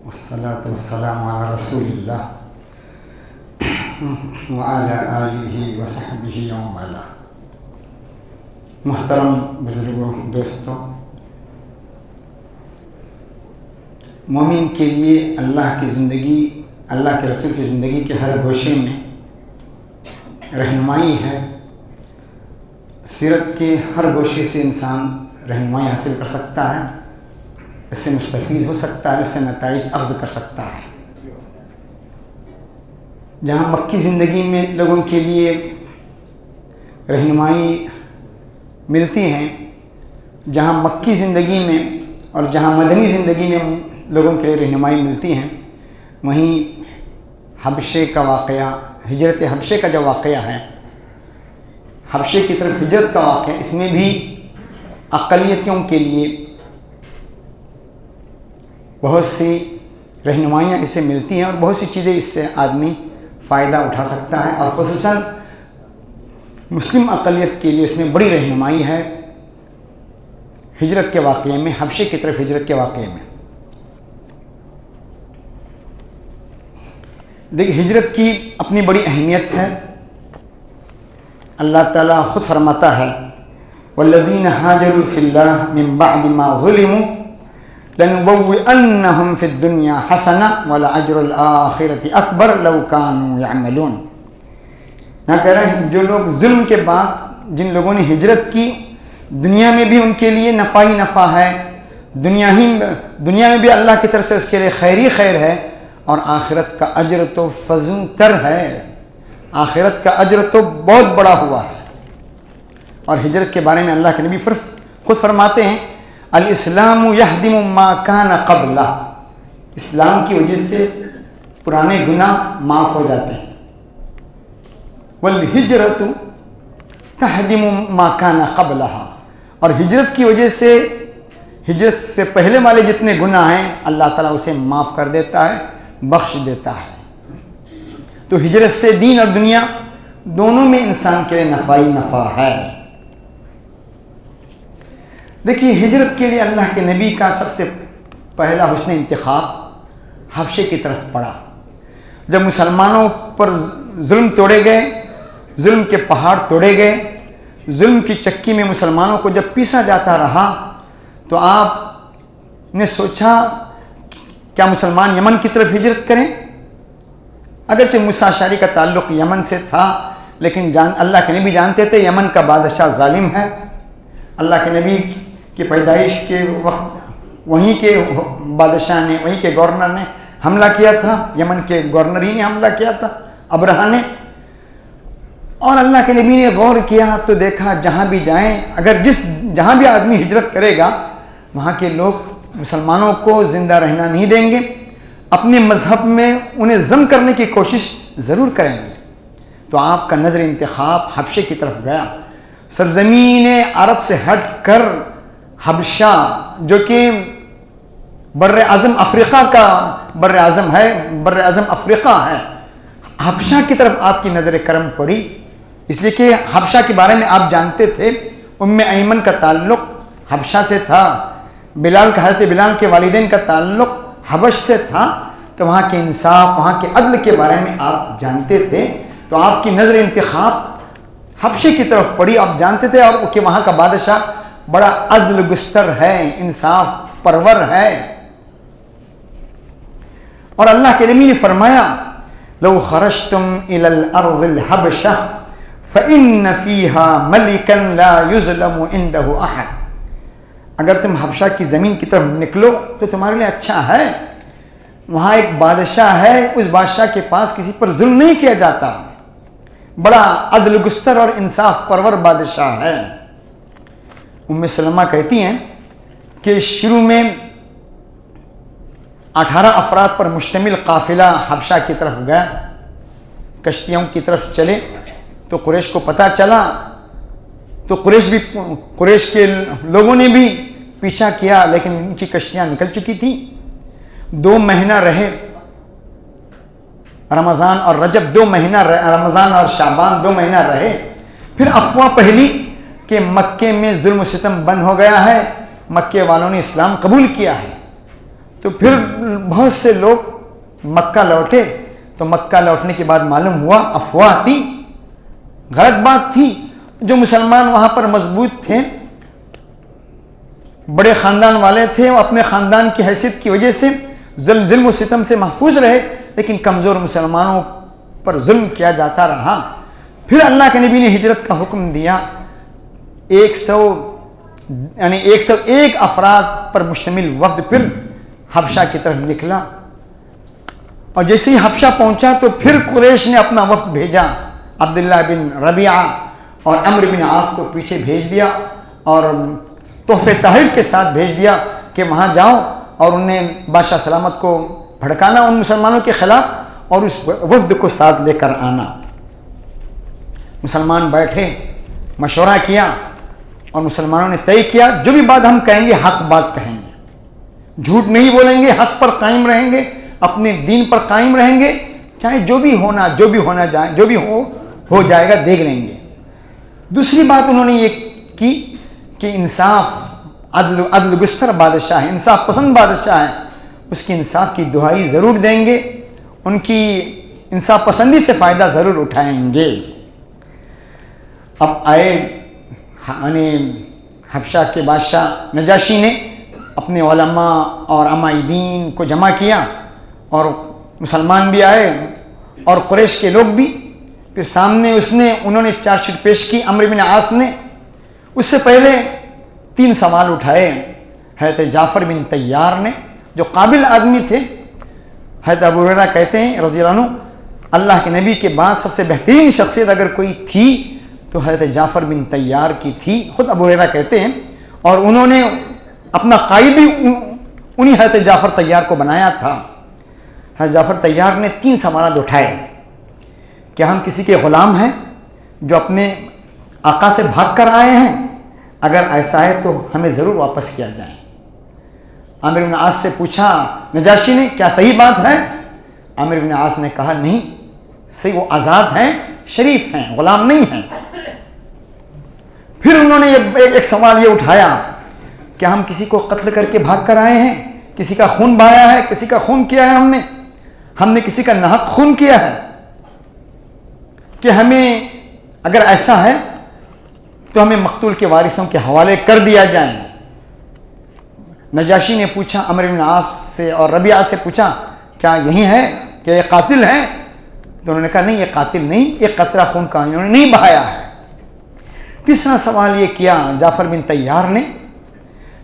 والصلاة والسلام على رسول اللہ وعلى آلہ وصحبہ ومن والاه۔ محترم بزرگوں، دوستوں، مومن کے لیے اللہ کی زندگی، اللہ کے رسول کی زندگی کے ہر گوشے میں رہنمائی ہے۔ سیرت کے ہر گوشے سے انسان رہنمائی حاصل کر سکتا ہے، اس سے مستفید ہو سکتا ہے، اس سے نتائج اخذ کر سکتا ہے۔ جہاں مکی زندگی میں لوگوں کے لیے رہنمائی ملتی ہیں، جہاں مکی زندگی میں اور جہاں مدنی زندگی میں لوگوں کے لیے رہنمائی ملتی ہیں، وہیں حبشے کا واقعہ، ہجرت حبشے کا جو واقعہ ہے، حبشے کی طرف ہجرت کا واقعہ، اس میں بھی اقلیتوں کے لیے بہت سی رہنمائیاں اس سے ملتی ہیں اور بہت سی چیزیں اس سے آدمی فائدہ اٹھا سکتا ہے، اور خصوصاً مسلم اقلیت کے لیے اس میں بڑی رہنمائی ہے ہجرت کے واقعے میں، حبشے کی طرف ہجرت کے واقعے میں۔ دیکھیں، ہجرت کی اپنی بڑی اہمیت ہے۔ اللہ تعالیٰ خود فرماتا ہے وَالَّذِينَ هَاجَرُوا فِي اللَّهِ مِن بَعْدِ مَا ظُلِمُوا لَنُبَوِّئَنَّهُمْ فِي الدُّنْيَا حَسَنَةً وَلَأَجْرُ الْآخِرَةِ أَكْبَرُ لَوْ كَانُوا يَعْمَلُونَ۔ نہ کہہ رہے ہیں جو لوگ ظلم کے بعد، جن لوگوں نے ہجرت کی، دنیا میں بھی ان کے لیے نفع ہی نفع ہے، دنیا میں بھی اللہ کی طرف سے اس کے لیے خیر ہی خیر ہے، اور آخرت کا اجر تو فزوں تر ہے، آخرت کا اجر تو بہت بڑا ہوا ہے۔ اور ہجرت کے بارے میں اللہ کے نبی خود فرماتے ہیں الاسلام یہدم ما کان قبلہ، اسلام کی وجہ سے پرانے گناہ معاف ہو جاتے ہیں۔ والہجرت تہدم ما کان قبلہا، اور ہجرت کی وجہ سے، ہجرت سے پہلے والے جتنے گناہ ہیں اللہ تعالیٰ اسے معاف کر دیتا ہے، بخش دیتا ہے۔ تو ہجرت سے دین اور دنیا دونوں میں انسان کے لیے نفع ہی نفع ہے۔ دیکھیے، ہجرت کے لیے اللہ کے نبی کا سب سے پہلا حسن انتخاب حبشے کی طرف پڑا۔ جب مسلمانوں پر ظلم توڑے گئے، ظلم کے پہاڑ توڑے گئے، ظلم کی چکی میں مسلمانوں کو جب پیسا جاتا رہا، تو آپ نے سوچا کیا مسلمان یمن کی طرف ہجرت کریں؟ اگرچہ موسیٰ اشعری کا تعلق یمن سے تھا، لیکن اللہ کے نبی جانتے تھے یمن کا بادشاہ ظالم ہے۔ اللہ کے نبی کی پیدائش کے وقت وہیں کے بادشاہ نے، وہیں کے گورنر نے حملہ کیا تھا، یمن کے گورنر ہی نے حملہ کیا تھا، ابرہہ نے۔ اور اللہ کے نبی نے غور کیا تو دیکھا جہاں بھی جائیں، جہاں بھی آدمی ہجرت کرے گا، وہاں کے لوگ مسلمانوں کو زندہ رہنا نہیں دیں گے، اپنے مذہب میں انہیں ضم کرنے کی کوشش ضرور کریں گے۔ تو آپ کا نظر انتخاب حبشے کی طرف گیا، سرزمین عرب سے ہٹ کر حبشہ، جو کہ بر اعظم افریقہ کا بر اعظم افریقہ ہے، حبشہ کی طرف آپ کی نظر کرم پڑی، اس لیے کہ حبشہ کے بارے میں آپ جانتے تھے ام ایمن کا تعلق حبشہ سے تھا، حضرت بلال کے والدین کا تعلق حبش سے تھا، تو وہاں کے انصاف، وہاں کے عدل کے بارے میں آپ جانتے تھے، تو آپ کی نظر انتخاب حبشے کی طرف پڑی۔ آپ جانتے تھے اور کہ وہاں کا بادشاہ بڑا عدل گستر ہے، انصاف پرور ہے۔ اور اللہ کے نبی نے فرمایا لو خرجتم الى الارض الحبشہ فان فیہا ملکا لا یظلم عنده احد، اگر تم حبشہ کی زمین کی طرف نکلو تو تمہارے لیے اچھا ہے، وہاں ایک بادشاہ ہے، اس بادشاہ کے پاس کسی پر ظلم نہیں کیا جاتا، بڑا عدل گستر اور انصاف پرور بادشاہ ہے۔ ام سلمہ کہتی ہیں کہ شروع میں 18 افراد پر مشتمل قافلہ حبشہ کی طرف گیا، کشتیوں کی طرف چلے تو قریش کو پتہ چلا، تو قریش کے لوگوں نے بھی پیچھا کیا، لیکن ان کی کشتیاں نکل چکی تھیں۔ 2 مہینہ رہے، رمضان اور رجب 2 مہینہ، رمضان اور شعبان 2 مہینہ رہے، پھر افواہ پھیلی کہ مکے میں ظلم و ستم بند ہو گیا ہے، مکے والوں نے اسلام قبول کیا ہے۔ تو پھر بہت سے لوگ مکہ لوٹے، تو مکہ لوٹنے کے بعد معلوم ہوا افواہ تھی، غلط بات تھی. جو مسلمان وہاں پر مضبوط تھے، بڑے خاندان والے تھے، وہ اپنے خاندان کی حیثیت کی وجہ سے ظلم و ستم سے محفوظ رہے، لیکن کمزور مسلمانوں پر ظلم کیا جاتا رہا. پھر اللہ کے نبی نے ہجرت کا حکم دیا. 101 افراد پر مشتمل وفد پھر حبشہ کی طرف نکلا، اور جیسے ہی حبشہ پہنچا تو پھر قریش نے اپنا وفد بھیجا. عبداللہ بن ربیعہ اور عمرو بن عاص کو پیچھے بھیج دیا اور تحفے تحائف کے ساتھ بھیج دیا کہ وہاں جاؤ اور انہیں بادشاہ سلامت کو بھڑکانا ان مسلمانوں کے خلاف، اور اس وفد کو ساتھ لے کر آنا. مسلمان بیٹھے، مشورہ کیا، اور مسلمانوں نے طے کیا جو بھی بات ہم کہیں گے حق بات کہیں گے، جھوٹ نہیں بولیں گے، حق پر قائم رہیں گے، اپنے دین پر قائم رہیں گے، چاہے جو بھی ہو جائے گا دیکھ لیں گے. دوسری بات انہوں نے یہ کی کہ انصاف، عدل گستر بادشاہ ہے، انصاف پسند بادشاہ ہے، اس کی انصاف کی دہائی ضرور دیں گے، ان کی انصاف پسندی سے فائدہ ضرور اٹھائیں گے. اب آئے حبشہ کے بادشاہ نجاشی نے اپنے علماء اور عمائدین کو جمع کیا، اور مسلمان بھی آئے اور قریش کے لوگ بھی. پھر سامنے انہوں نے چارج شیٹ پیش کی. عمرو بن عاص نے اس سے پہلے 3 سوال اٹھائے. حضرت جعفر بن طیار نے، جو قابل آدمی تھے، حضرت ابو ہریرہ کہتے ہیں رضی اللہ عنہ، اللہ کے نبی کے بعد سب سے بہترین شخصیت اگر کوئی تھی تو حضرت جعفر بن طیار کی تھی. خود ابو ہریرہ کہتے ہیں، اور انہوں نے اپنا قائد بھی انہی حضرت جعفر طیار کو بنایا تھا. حضرت جعفر طیار نے 3 سوالات اٹھائے. کیا ہم کسی کے غلام ہیں جو اپنے آقا سے بھاگ کر آئے ہیں؟ اگر ایسا ہے تو ہمیں ضرور واپس کیا جائے. عامر بن عاص سے پوچھا نجاشی نے، کیا صحیح بات ہے؟ عامر بن عاص نے کہا نہیں، صحیح، وہ آزاد ہیں، شریف ہیں، غلام نہیں ہیں. پھر انہوں نے ایک سوال یہ اٹھایا، کیا ہم کسی کو قتل کر کے بھاگ کر آئے ہیں؟ کسی کا خون بہایا ہے، کسی کا خون کیا ہے ہم نے کسی کا ناحق خون کیا ہے؟ کہ ہمیں اگر ایسا ہے تو ہمیں مقتول کے وارثوں کے حوالے کر دیا جائے. نجاشی نے پوچھا عمرو بن عاص سے اور ربیعہ سے پوچھا، کیا یہی ہے کہ یہ قاتل ہیں؟ تو انہوں نے کہا نہیں، یہ قاتل نہیں، ایک قطرہ خون کا انہوں نے نہیں بہایا ہے. تیسرا سوال یہ کیا جعفر بن طیار نے،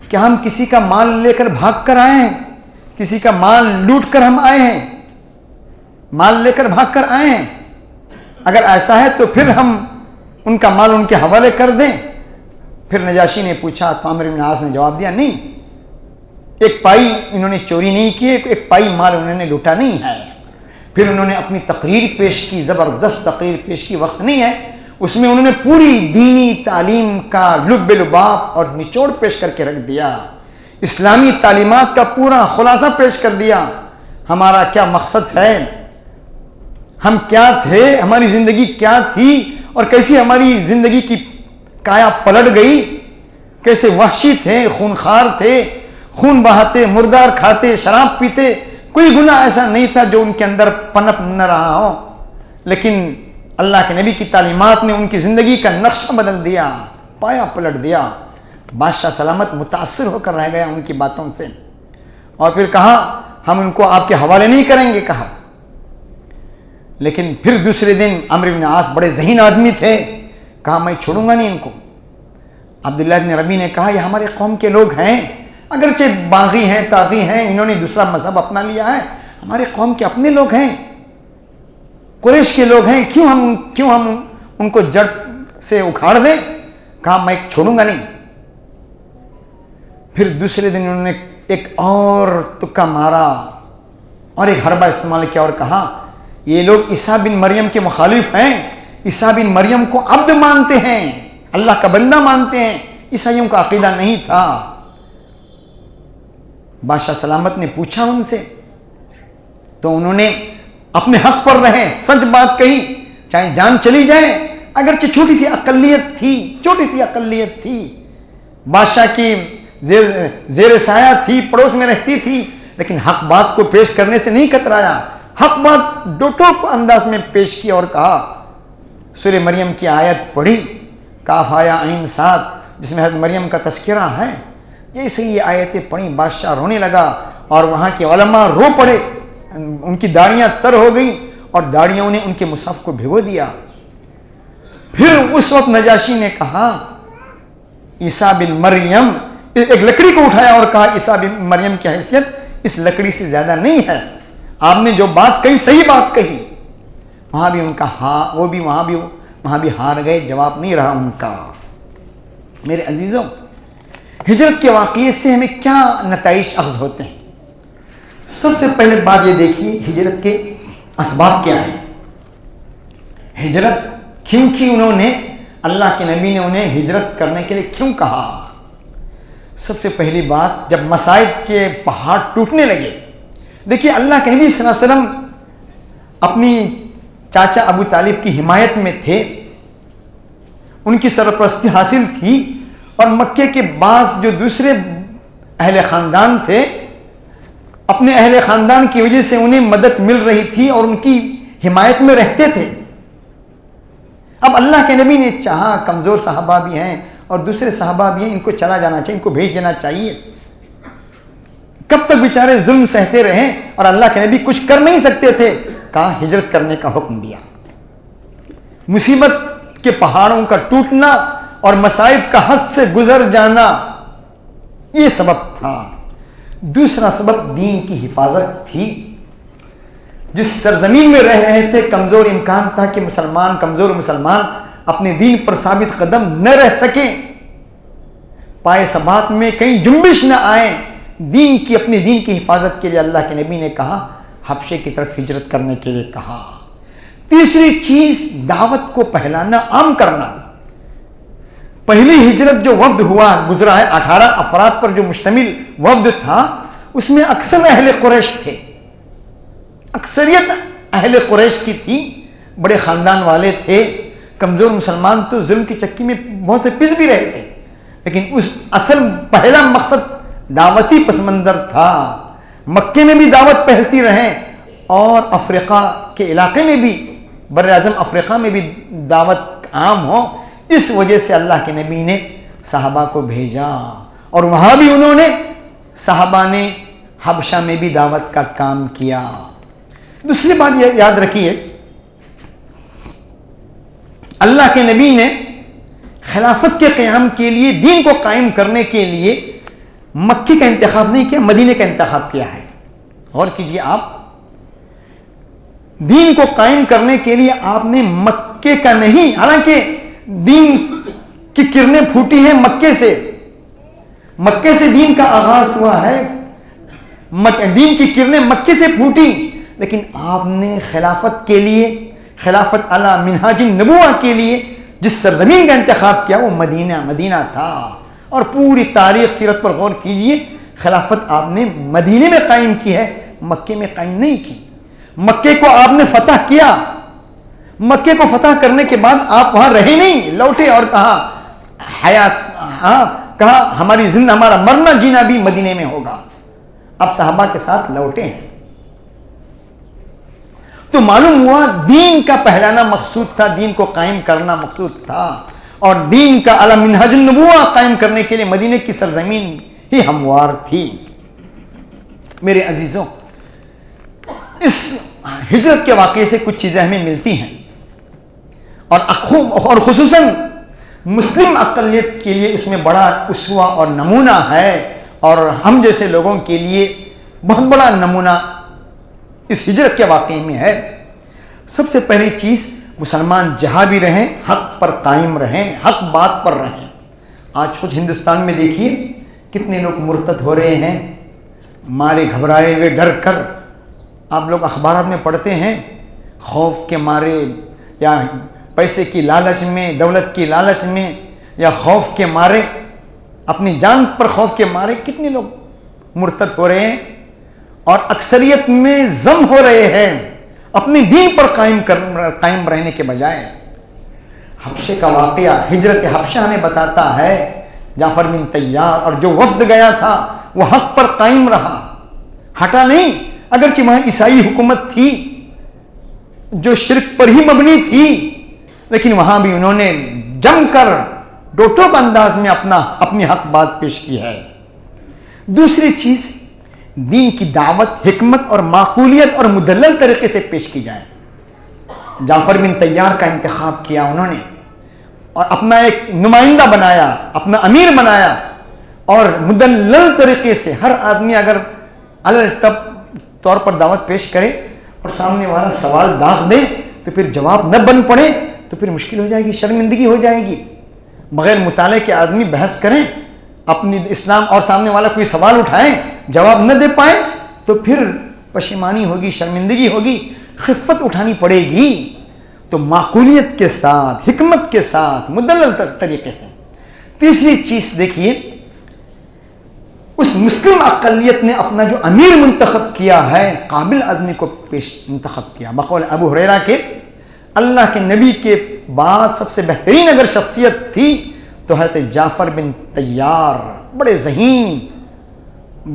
کہ ہم کسی کا مال لے کر بھاگ کر آئے ہیں، کسی کا مال لوٹ کر ہم آئے ہیں، مال لے کر بھاگ کر آئے ہیں؟ اگر ایسا ہے تو پھر ہم ان کا مال ان کے حوالے کر دیں. پھر نجاشی نے پوچھا تو عمرو بن عاص نے جواب دیا نہیں، ایک پائی انہوں نے چوری نہیں کی، ایک پائی مال انہوں نے لوٹا نہیں ہے. پھر انہوں نے اپنی تقریر پیش کی، زبردست تقریر پیش کی، وقت نہیں ہے، اس میں انہوں نے پوری دینی تعلیم کا لب لباب اور نچوڑ پیش کر کے رکھ دیا، اسلامی تعلیمات کا پورا خلاصہ پیش کر دیا. ہمارا کیا مقصد ہے، ہم کیا تھے، ہماری زندگی کیا تھی، اور کیسی ہماری زندگی کی کایا پلٹ گئی، کیسے وحشی تھے، خونخوار تھے، خون بہاتے، مردار کھاتے، شراب پیتے. کوئی گناہ ایسا نہیں تھا جو ان کے اندر پنپ نہ رہا ہو، لیکن اللہ کے نبی کی تعلیمات نے ان کی زندگی کا نقشہ بدل دیا، پایا پلٹ دیا. بادشاہ سلامت متاثر ہو کر رہ گیا ان کی باتوں سے، اور پھر کہا ہم ان کو آپ کے حوالے نہیں کریں گے. کہا لیکن پھر دوسرے دن عمرو بن عاص بڑے ذہین آدمی تھے، کہا میں چھوڑوں گا نہیں ان کو. عبداللہ بن ربیع نے کہا یہ ہمارے قوم کے لوگ ہیں، اگرچہ باغی ہیں، طاغی ہیں، انہوں نے دوسرا مذہب اپنا لیا ہے، ہمارے قوم کے اپنے لوگ ہیں، قریش کے لوگ ہیں، کیوں ہم ان کو جڑ سے اکھاڑ دیں؟ کہا میں چھوڑوں گا نہیں. پھر دوسرے دن انہوں نے ایک اور تکا مارا اور ایک حربہ استعمال کیا اور کہا یہ لوگ عیسیٰ بن مریم کے مخالف ہیں، عیسیٰ بن مریم کو عبد مانتے ہیں، اللہ کا بندہ مانتے ہیں. عیسائیوں کا عقیدہ نہیں تھا. بادشاہ سلامت نے پوچھا ان سے تو انہوں نے اپنے حق پر رہے، سچ بات کہی، چاہے جان چلی جائے. اگرچہ چھوٹی سی اقلیت تھی، بادشاہ کی زیر سایہ تھی، پڑوس میں رہتی تھی، لیکن حق بات کو پیش کرنے سے نہیں کترایا، حق بات ڈوٹو انداز میں پیش کیا اور کہا۔ سورہ مریم کی آیت پڑھی، کاف آیا عین صاد، جس میں حضرت مریم کا تذکرہ ہے۔ جیسے یہ آیتیں پڑھی بادشاہ رونے لگا اور وہاں کے علماء رو پڑے، ان کی داڑیاں تر ہو گئیں اور داڑیوں نے ان کے مصحف کو بھگو دیا۔ پھر اس وقت نجاشی نے کہا عیسیٰ بن مریم، ایک لکڑی کو اٹھایا اور کہا عیسیٰ بن مریم کی حیثیت اس لکڑی سے زیادہ نہیں ہے، آپ نے جو بات کہی صحیح بات کہی۔ وہاں بھی ان کا ہاں، وہ بھی وہاں بھی ہار گئے، جواب نہیں رہا ان کا۔ میرے عزیزوں، ہجرت کے واقعے سے ہمیں کیا نتائج اخذ ہوتے ہیں؟ سب سے پہلے بات یہ دیکھیے ہجرت کے اسباب کیا ہیں۔ ہجرت کیوں کی انہوں نے، اللہ کے نبی نے انہیں ہجرت کرنے کے لیے کیوں کہا؟ سب سے پہلی بات، جب مصائب کے پہاڑ ٹوٹنے لگے، دیکھیے اللہ کے نبی صلی اللہ علیہ وسلم اپنی چاچا ابو طالب کی حمایت میں تھے، ان کی سرپرستی حاصل تھی، اور مکے کے بعض جو دوسرے اہل خاندان تھے، اپنے اہل خاندان کی وجہ سے انہیں مدد مل رہی تھی اور ان کی حمایت میں رہتے تھے۔ اب اللہ کے نبی نے چاہا، کمزور صحابہ بھی ہیں اور دوسرے صحابہ بھی ہیں، ان کو چلا جانا چاہیے، ان کو بھیج دینا چاہیے۔ کب تک بیچارے ظلم سہتے رہیں، اور اللہ کے نبی کچھ کر نہیں سکتے تھے، کہا ہجرت کرنے کا حکم دیا۔ مصیبت کے پہاڑوں کا ٹوٹنا اور مصائب کا حد سے گزر جانا، یہ سبب تھا۔ دوسرا سبب دین کی حفاظت تھی۔ جس سرزمین میں رہ رہے تھے، کمزور امکان تھا کہ کمزور مسلمان اپنے دین پر ثابت قدم نہ رہ سکیں، پائے ثبات میں کہیں جنبش نہ آئے، اپنے دین کی حفاظت کے لیے اللہ کے نبی نے کہا حبشے کی طرف ہجرت کرنے کے لیے کہا۔ تیسری چیز، دعوت کو پھیلانا، عام کرنا۔ پہلی ہجرت جو وفد گزرا ہے، 18 افراد پر جو مشتمل وفد تھا، اس میں اکثر اہل قریش تھے، اکثریت اہل قریش کی تھی، بڑے خاندان والے تھے۔ کمزور مسلمان تو ظلم کی چکی میں بہت سے پس بھی رہے تھے، لیکن اصل پہلا مقصد دعوتی پس منظر تھا۔ مکے میں بھی دعوت پھیلتی رہے اور افریقہ کے علاقے میں بھی، بر اعظم افریقہ میں بھی دعوت عام ہو، اس وجہ سے اللہ کے نبی نے صحابہ کو بھیجا، اور وہاں بھی انہوں نے، صحابہ نے حبشہ میں بھی دعوت کا کام کیا۔ دوسری بات یہ یاد رکھیے، اللہ کے نبی نے خلافت کے قیام کے لیے، دین کو قائم کرنے کے لیے مکے کا انتخاب نہیں کیا، مدینے کا انتخاب کیا ہے۔ غور کیجئے، آپ دین کو قائم کرنے کے لیے آپ نے مکے کا نہیں، حالانکہ دین کی کرنیں پھوٹی ہیں مکے سے دین کا آغاز ہوا ہے، دین کی کرنیں مکے سے پھوٹی، لیکن آپ نے خلافت کے لیے، خلافت علی منہاج النبوہ کے لیے جس سرزمین کا انتخاب کیا وہ مدینہ تھا۔ اور پوری تاریخ سیرت پر غور کیجئے، خلافت آپ نے مدینے میں قائم کی ہے، مکے میں قائم نہیں کی۔ مکے کو آپ نے فتح کیا، مکے کو فتح کرنے کے بعد آپ وہاں رہے نہیں، لوٹے اور کہا ہمارا مرنا جینا بھی مدینے میں ہوگا۔ اب صحابہ کے ساتھ لوٹے ہیں، تو معلوم ہوا دین کا پہلانا مقصود تھا، دین کو قائم کرنا مقصود تھا، اور دین کا علی منہاج النبوہ قائم کرنے کے لیے مدینے کی سرزمین ہی ہموار تھی۔ میرے عزیزوں، اس ہجرت کے واقعے سے کچھ چیزیں ہمیں ملتی ہیں، اور خصوصاً مسلم اقلیت کے لیے اس میں بڑا اسوہ اور نمونہ ہے، اور ہم جیسے لوگوں کے لیے بہت بڑا نمونہ اس ہجرت کے واقعے میں ہے۔ سب سے پہلی چیز، مسلمان جہاں بھی رہیں حق پر قائم رہیں، حق بات پر رہیں۔ آج کچھ ہندوستان میں دیکھیے کتنے لوگ مرتد ہو رہے ہیں، مارے گھبرائے ہوئے، ڈر کر۔ آپ لوگ اخبارات میں پڑھتے ہیں، خوف کے مارے یا پیسے کی لالچ میں، دولت کی لالچ میں، یا خوف کے مارے، اپنی جان پر خوف کے مارے کتنے لوگ مرتد ہو رہے ہیں، اور اکثریت میں ضم ہو رہے ہیں اپنے دین پر قائم رہنے کے بجائے۔ حبشے کا واقعہ، ہجرت حبشہ ہمیں بتاتا ہے، جعفر بن طیار اور جو وفد گیا تھا وہ حق پر قائم رہا، ہٹا نہیں، اگرچہ وہاں عیسائی حکومت تھی جو شرک پر ہی مبنی تھی، لیکن وہاں بھی انہوں نے جم کر دو ٹوک انداز میں اپنی حق بات پیش کی ہے۔ دوسری چیز، دین کی دعوت حکمت اور معقولیت اور مدلل طریقے سے پیش کی جائے۔ جعفر بن طیار کا انتخاب کیا انہوں نے اور اپنا ایک نمائندہ بنایا، اپنا امیر بنایا، اور مدلل طریقے سے ہر آدمی اگر الٹپ طور پر دعوت پیش کرے اور سامنے والا سوال داغ دے تو پھر جواب نہ بن پڑے تو پھر مشکل ہو جائے گی، شرمندگی ہو جائے گی۔ بغیر مطالعے کے آدمی بحث کریں اپنی اسلام اور سامنے والا کوئی سوال اٹھائیں جواب نہ دے پائیں تو پھر پشیمانی ہوگی، شرمندگی ہوگی، خفت اٹھانی پڑے گی۔ تو معقولیت کے ساتھ، حکمت کے ساتھ، مدلل طریقے سے۔ تیسری چیز دیکھیے، اس مسلم اقلیت نے اپنا جو امیر منتخب کیا ہے قابل آدمی کو منتخب کیا۔ بقول ابو ہریرہ کے اللہ کے نبی کے بعد سب سے بہترین اگر شخصیت تھی تو حضرت جعفر بن طیار، بڑے ذہین،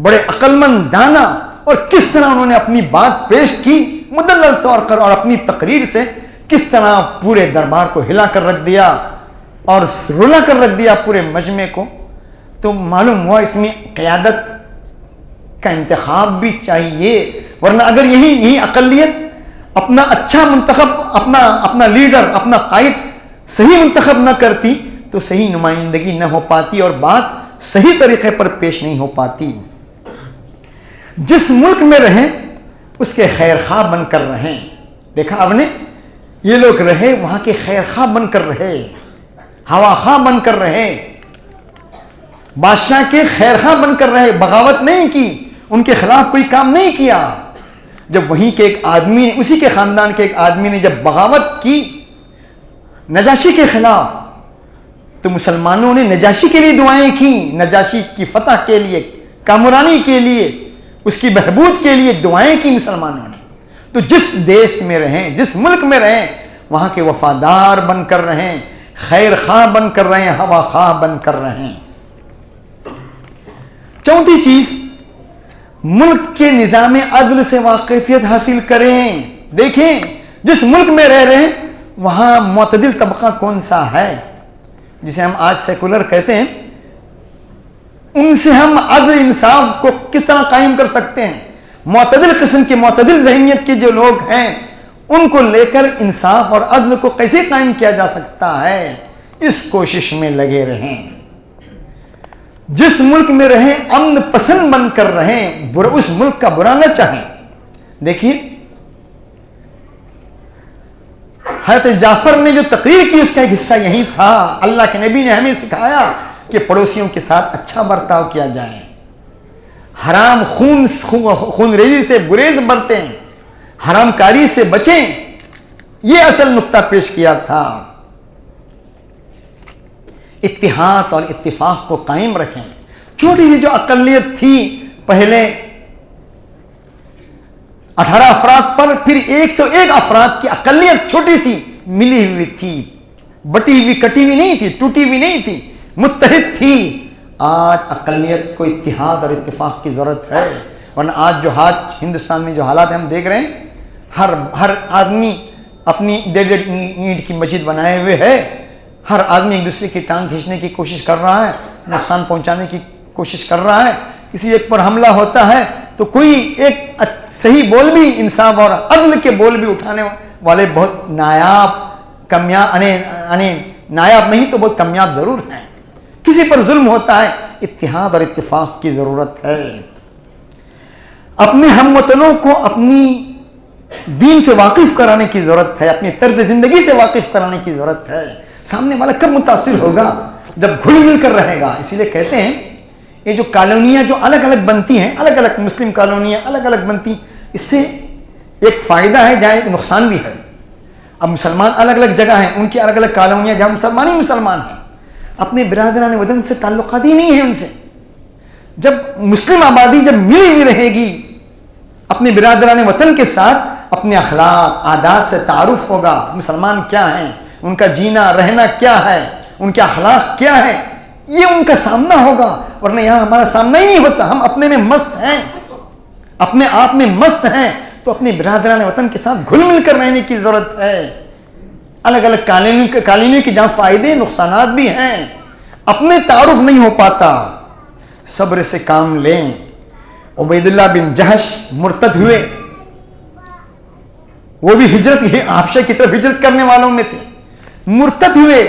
بڑے عقل مند، دانا، اور کس طرح انہوں نے اپنی بات پیش کی مدلل طور پر، اور اپنی تقریر سے کس طرح پورے دربار کو ہلا کر رکھ دیا اور رلا کر رکھ دیا پورے مجمع کو۔ تو معلوم ہوا اس میں قیادت کا انتخاب بھی چاہیے، ورنہ اگر یہی اقلیت اپنا اچھا منتخب، اپنا لیڈر، اپنا قائد صحیح منتخب نہ کرتی تو صحیح نمائندگی نہ ہو پاتی اور بات صحیح طریقے پر پیش نہیں ہو پاتی۔ جس ملک میں رہیں اس کے خیر خواہ بن کر رہیں۔ دیکھا آپ نے، یہ لوگ رہے وہاں کے خیر خواہ بن کر رہے، ہوا خواہ بن کر رہے، بادشاہ کے خیر خواہ بن کر رہے، بغاوت نہیں کی، ان کے خلاف کوئی کام نہیں کیا۔ جب وہیں کے ایک آدمی نے، اسی کے خاندان کے ایک آدمی نے جب بغاوت کی نجاشی کے خلاف تو مسلمانوں نے نجاشی کے لیے دعائیں کی، نجاشی کی فتح کے لیے، کامرانی کے لیے، اس کی بہبود کے لیے دعائیں کی مسلمانوں نے۔ تو جس دیش میں رہیں، جس ملک میں رہیں، وہاں کے وفادار بن کر رہیں، خیر خواہ بن کر رہیں، ہوا خواہ بن کر رہیں۔ چوتھی چیز، ملک کے نظام عدل سے واقفیت حاصل کریں۔ دیکھیں جس ملک میں رہ رہے ہیں وہاں معتدل طبقہ کون سا ہے، جسے ہم آج سیکولر کہتے ہیں، ان سے ہم عدل انصاف کو کس طرح قائم کر سکتے ہیں۔ معتدل قسم کے، معتدل ذہنیت کے جو لوگ ہیں ان کو لے کر انصاف اور عدل کو کیسے قائم کیا جا سکتا ہے، اس کوشش میں لگے رہیں۔ جس ملک میں رہیں امن پسند بن کر رہیں، اس ملک کا برا نہ چاہیں۔ دیکھیے حضرت جعفر نے جو تقریر کی اس کا ایک حصہ یہی تھا، اللہ کے نبی نے ہمیں سکھایا کہ پڑوسیوں کے ساتھ اچھا برتاؤ کیا جائے، حرام خون ریزی سے گریز برتیں، حرام کاری سے بچیں، یہ اصل نقطہ پیش کیا تھا۔ اتحاد اور اتفاق کو قائم رکھیں۔ چھوٹی سی جو اقلیت تھی پہلے 18 افراد پر، پھر 101 افراد کی اقلیت چھوٹی سی ملی ہوئی تھی، بٹی ہوئی کٹی ہوئی نہیں تھی، ٹوٹی ہوئی نہیں تھی، متحد تھی۔ آج اقلیت کو اتحاد اور اتفاق کی ضرورت ہے، ورنہ آج ہندوستان میں جو حالات ہم دیکھ رہے ہیں، ہر آدمی اپنی 1.5 اینٹ کی مسجد بنائے ہوئے ہے، ہر آدمی ایک دوسرے کی ٹانگ کھینچنے کی کوشش کر رہا ہے، نقصان پہنچانے کی کوشش کر رہا ہے۔ کسی ایک پر حملہ ہوتا ہے تو کوئی ایک صحیح بول بھی، انصاف اور عدل کے بول بھی اٹھانے والے بہت نایاب نہیں تو بہت کامیاب ضرور ہیں۔ کسی پر ظلم ہوتا ہے، اتحاد اور اتفاق کی ضرورت ہے۔ اپنے ہم وطنوں کو اپنی دین سے واقف کرانے کی ضرورت ہے، اپنی طرز زندگی سے واقف کرانے کی ضرورت ہے۔ سامنے والا کب متاثر ہوگا؟ جب گھل مل کر رہے گا۔ اسی لیے کہتے ہیں یہ جو کالونیاں جو الگ الگ بنتی ہیں، الگ الگ مسلم کالونیاں الگ الگ بنتی، اس سے ایک فائدہ ہے جہاں ایک نقصان بھی ہے۔ اب مسلمان الگ الگ جگہ ہیں، ان کی الگ الگ کالونیاں جہاں مسلمان ہی مسلمان ہیں، اپنے برادران وطن سے تعلقات ہی نہیں ہیں ان سے۔ جب مسلم آبادی جب ملی ہوئی رہے گی اپنے برادران وطن کے ساتھ، اپنے اخلاق عادات سے تعارف ہوگا، مسلمان کیا ہیں، ان کا جینا رہنا کیا ہے، ان کے اخلاق کیا ہے، یہ ان کا سامنا ہوگا۔ ورنہ یہاں ہمارا سامنا ہی نہیں ہوتا، ہم اپنے میں مست ہیں، اپنے آپ میں مست ہیں تو اپنے برادران وطن کے ساتھ گھل مل کر رہنے کی ضرورت ہے. الگ الگ کالونیوں کے جہاں فائدے نقصانات بھی ہیں, اپنے تعارف نہیں ہو پاتا, صبر سے کام لیں. عبید اللہ بن جہش مرتد ہوئے, وہ بھی ہجرت حبشہ کی طرف ہجرت کرنے والوں میں تھے, مرتد ہوئے.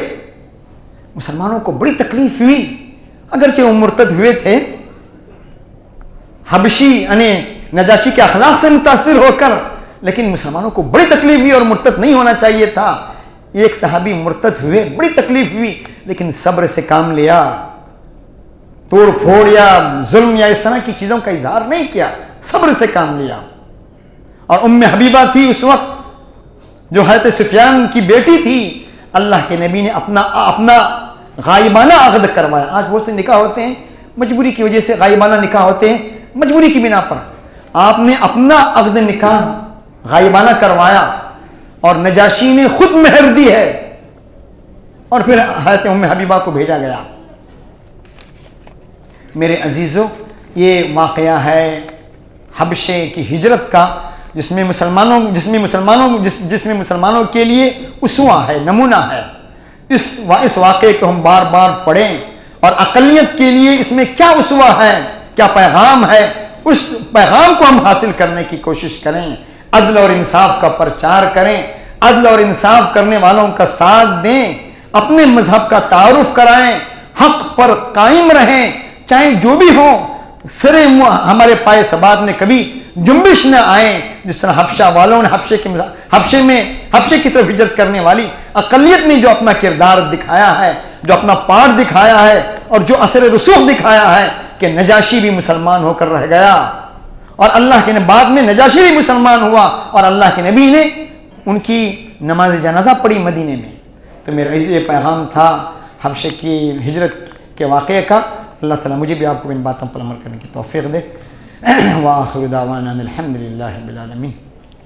مسلمانوں کو بڑی تکلیف ہوئی, اگرچہ وہ مرتد ہوئے تھے حبشی یعنی نجاشی کے اخلاق سے متاثر ہو کر, لیکن مسلمانوں کو بڑی تکلیف ہوئی اور مرتد نہیں ہونا چاہیے تھا. ایک صحابی مرتد ہوئے, بڑی تکلیف ہوئی, لیکن صبر سے کام لیا, توڑ پھوڑ یا ظلم یا اس طرح کی چیزوں کا اظہار نہیں کیا, صبر سے کام لیا. اور ام حبیبہ تھی اس وقت جو حضرت سفیان کی بیٹی تھی, اللہ کے نبی نے اپنا غائبانہ عقد کروایا. آج بہت سے نکاح ہوتے ہیں مجبوری کی وجہ سے, غائبانہ نکاح ہوتے ہیں مجبوری کی بنا پر. آپ نے اپنا عقد نکاح غائبانہ کروایا اور نجاشی نے خود مہر دی ہے, اور پھر حضرت ام حبیبہ کو بھیجا گیا. میرے عزیزو, یہ واقعہ ہے حبشے کی ہجرت کا, جس میں مسلمانوں کے لیے اسوہ ہے, نمونہ ہے. اس واقعے کو ہم بار بار پڑھیں, اور اقلیت کے لیے اس میں کیا اسوہ ہے, کیا پیغام ہے, اس پیغام کو ہم حاصل کرنے کی کوشش کریں. عدل اور انصاف کا پرچار کریں, عدل اور انصاف کرنے والوں کا ساتھ دیں, اپنے مذہب کا تعارف کرائیں, حق پر قائم رہیں, چاہے جو بھی ہو. سرے ہمارے پائے ثبات میں کبھی جنبش نہ آئیں, جس طرح حبشہ والوں نے حبشے کی طرف ہجرت کرنے والی اقلیت نے جو اپنا کردار دکھایا ہے, جو اپنا پاٹ دکھایا ہے, اور جو اثر رسوخ دکھایا ہے کہ نجاشی بھی مسلمان ہو کر رہ گیا, اور اللہ کے بعد میں نجاشی بھی مسلمان ہوا, اور اللہ کے نبی نے ان کی نماز جنازہ پڑھی مدینے میں. تو میرا یہ پیغام تھا حبشے کی ہجرت کے واقعے کا. اللہ تعالیٰ مجھے بھی آپ کو ان باتوں پر عمل کرنے کی توفیق دے. وآخر دعوانا الحمد للہ رب العالمین.